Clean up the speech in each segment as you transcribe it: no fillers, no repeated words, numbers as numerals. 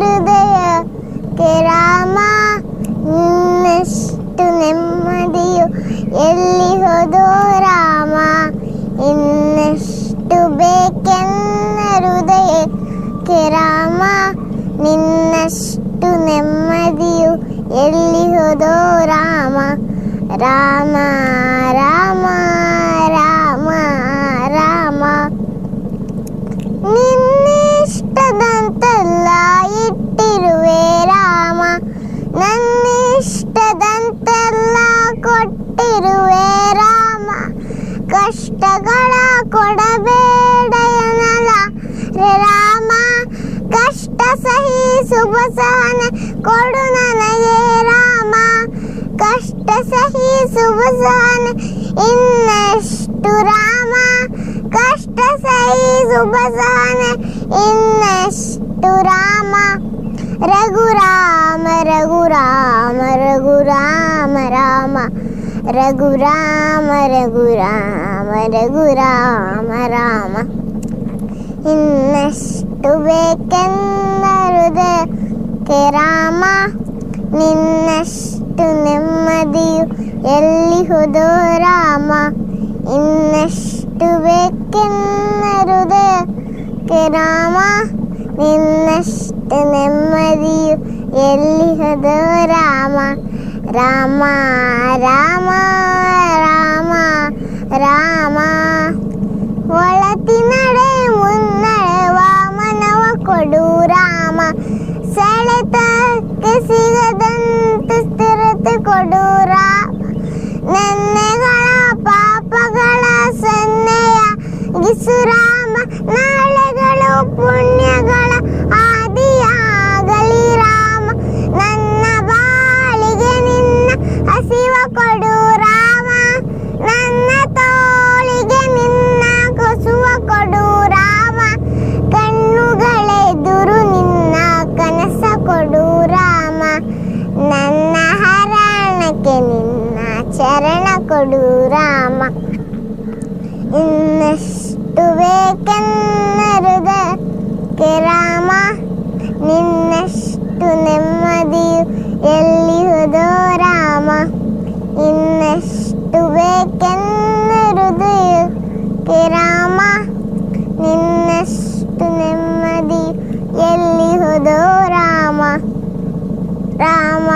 ಹೃದಯಕ್ಕೆ ರಾಮ, ಇನ್ನಷ್ಟು ನೆಮ್ಮದಿಯು ಎಲ್ಲಿ ಹೋದೋ ರಾಮ. ಇನ್ನಷ್ಟು ಬೇಕೆನ್ನ ಹೃದಯಕ್ಕೆ ರಾಮ, ನಿನ್ನಷ್ಟು ನೆಮ್ಮದಿಯು ಎಲ್ಲಿ ಹೋದೋ ರಾಮ. ರಾಮ ರಾಮ ರಾಮ ರಾಮ, ನಿನ್ನಿಷ್ಟದಂತೆಲ್ಲ ಇಟ್ಟಿರುವೆ ರಾಮ, ನನ್ನಿಷ್ಟದಂತೆಲ್ಲ ಕೊಟ್ಟಿರುವೆ ರಾಮ. ಕಷ್ಟಗಳ ಕೊಡಬೇಡ ಎನ್ನಲ ರಾಮ, ಕಷ್ಟ ಸಹಿಸುವ ಸಹನೆ ಕೊಡು ನನಗೆ ರಾಮ. ಕಷ್ಟ ಸಹಿಸುವ ಸಹನೆ ಇನ್ನಷ್ಟು ರಾಮ, ಕಷ್ಟ ಸಹಿಸುವ ಸಹನೆ ಇನ್ನಷ್ಟು ರಾಮ. ರಘುರಾಮ ರಘುರಾಮ ರಘುರಾಮ ರಾಮ, ರಘುರಾಮ ರಘುರಾಮ ರಘುರಾಮ ರಾಮ. ಇನ್ನಷ್ಟು ಬೇಕೆಂದ ಹೃದಯಕ್ಕೆ ರಾಮ, ನಿನ್ನಷ್ಟು ನೆಮ್ಮದಿಯು ಎಲ್ಲಿ ಹೋದೋ ರಾಮ. ಇನ್ನಷ್ಟು ಬೇಕೆಂದ ಹೃದಯಕ್ಕೆ ರಾಮ, ನಿನ್ನಷ್ಟು ನೆಮ್ಮದಿಯು ಎಲ್ಲಿ ಹೋದೋ ರಾಮ. ರಾಮ ರಾಮ ರಾಮ ರಾಮ, ಒಳತಿನಡೆ ಮುನ್ನಡೆ ವಾಮನವ ಕೊಡು ರಾಮ. ಸೆಳೆತಕ್ಕೆ ಸಿಗದಂತೆ ಸ್ಥಿರತೆ ಕೊಡು ರಾಮ. ನೆನ್ನೆಗಳ ಪಾಪಗಳ ಸನ್ನೆಯಾಗಿಸು ರಾಮ, ನಾಳೆಗಳು ಪುಣ್ಯಗಳ ಆದಿಯಾಗಲಿ ರಾಮ. ನನ್ನ ಬಾಳಿಗೆ ನಿನ್ನ ಹಸಿವ ಕೊಡು ರಾಮ, ನನ್ನ ತೋಳಿಗೆ ನಿನ್ನ ಕಸುವ ಕೊಡು ರಾಮ. ಕಣ್ಣುಗಳೆದುರು ನಿನ್ನ ಕನಸ ಕೊಡು ರಾಮ, ನನ್ನ ಹರಣಕ್ಕೆ ನಿನ್ನ ಚರಣ ಕೊಡು ರಾಮ. ಇನ್ನಷ್ಟು ಬೇಕೆನ್ನ ಹೃದಯಕ್ಕೆ ರಾಮ, ನಿನ್ನಷ್ಟು ನೆಮ್ಮದಿಯು ಎಲ್ಲಿ ಹೋದೋ ರಾಮ. ಇನ್ನಷ್ಟು ಬೇಕೆನ್ನ ಹೃದಯಕ್ಕೆ ರಾಮ, ನಿನ್ನಷ್ಟು ನೆಮ್ಮದಿಯು ಎಲ್ಲಿ ಹೋದೋ ರಾಮ. ರಾಮ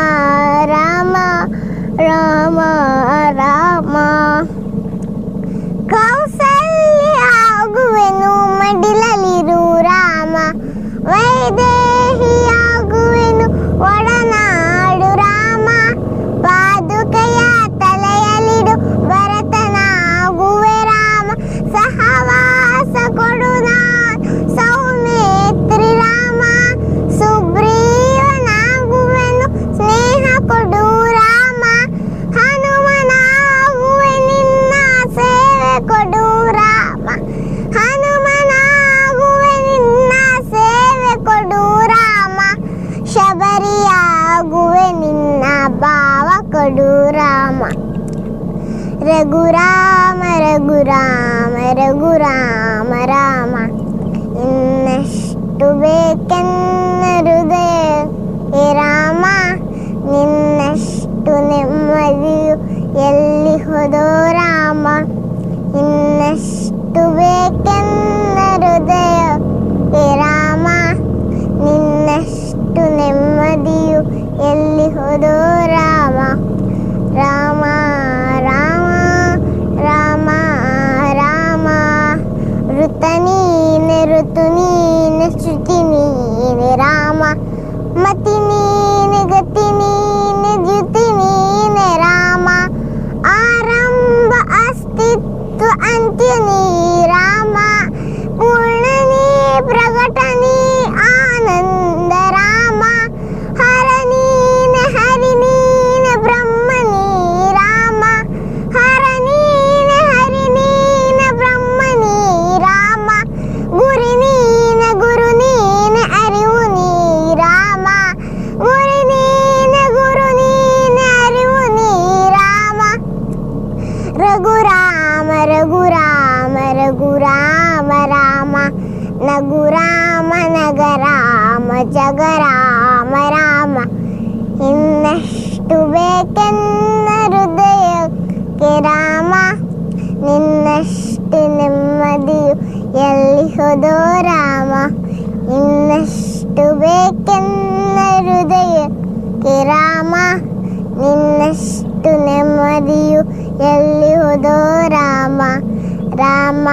ರಾಮ ರಾಮ ರಾಮ, ಕೌಸಲ್ಯ ಆಗುವೆನು ಮಡಿಲಲಿರು ರಾಮ. ವೈದೇಹಿಯಾಗುವೆನು ಒಡನಾಡು ರಾಮ. ಪಾದುಕೆಯ ತಲೆಯಲಿಡು ಭರತನಾಗುವೆ ರಾಮ. ಸಹವಾಸ ಕೊಡು ನಾನು ಸೌಮಿತ್ರಿ ರಾಮ. ಸುಗ್ರೀವನಾಗುವೆನು ಸ್ನೇಹ ಕೊಡು ರಾಮ. ಹನುಮನಾಗುವೆ ನಿನ್ನ ಸೇವೆ ಕೊಡು ರಾಮ. ಹನುಮನಾಗುವೆ ನಿನ್ನ ಸೇವೆ ಕೊಡು ರಾಮ. ಶಬರಿಯಾಗುವೆ ನಿನ್ನ ಭಾವ ಕೊಡು ರಾಮ. ರಘುರಾಮ ರಘುರಾಮ ರಘುರಾಮ ರಾಮ, ಇನ್ನಷ್ಟು ಬೇಕೆನ್ನ ಹೃದಯಕ್ಕೆ ರಾಮ. ನಿನ್ನಷ್ಟು ನೆಮ್ಮದಿಯು ಎಲ್ಲಿ ಹೋದೋ ರಾಮ. ಇನ್ನಷ್ಟು ಬೇಕೆನ್ನ ಹೃದಯಕ್ಕೆ ರಾಮ, ನಿನ್ನಷ್ಟು ನೆಮ್ಮದಿಯು ಎಲ್ಲಿ ಹೋದೋ ರಾಮ. ರಾಮ ರಾಮ ರಾಮ ರಾಮ, ಋತ ನೀನೆ ಋತು ನೀನೆ ಶ್ರುತಿ ನೀನೆ ರಾಮ. ಮತಿ ನೀನೆ ಗತಿ ನೀನೆ ದ್ಯುತಿ ನೀನೆ ರಾಮ. ಆರಂಭ ಅಸ್ತಿತ್ವ ಅಂತ್ಯ ನೀ ರಾಮ. ಪೂರ್ಣ ನೀ ಪ್ರಕಟ ನೀ ಆನಂದ ರಾಮ. ಹರ ನೀನೆ ಹರಿ ನೀನೆ ಬ್ರಹ್ಮ ನೀ ರಾಮ. ಹರ ನೀನೆ ಹರಿ ನೀನೆ ಬ್ರಹ್ಮ ನೀ ರಾಮ. ಗುರಿ ನೀನೆ ಗುರು ನೀನೆ ಅರಿವು ನೀ ರಾಮ. ಗುರಿ ನೀನೆ ಗುರು ನೀನೆ ಅರಿವು ನೀ ರಾಮ. ರಘುರಾಮ ರಘುರಾಮ ರಘುರಾಮ ರಾಮ, ನಗುರಾಮ ನಗರಾಮ ಜಗ ರಾಮ ರಾಮ. ಇನ್ನೆಷ್ಟು ಬೇಕೆನ್ನ ಹೃದಯಕ್ಕೆ ರಾಮ, ನಿನ್ನಷ್ಟು ನೆಮ್ಮದಿಯು ಎಲ್ಲಿ ಹೋದೋ ರಾಮ. ಇನ್ನೆಷ್ಟು ಬೇಕೆನ್ನ ಹೃದಯಕ್ಕೆ ರಾಮ, ನಿನ್ನಷ್ಟು ನೆಮ್ಮದಿಯು ಎಲ್ಲಿ ಹೋದೋ ರಾಮ. ರಾಮ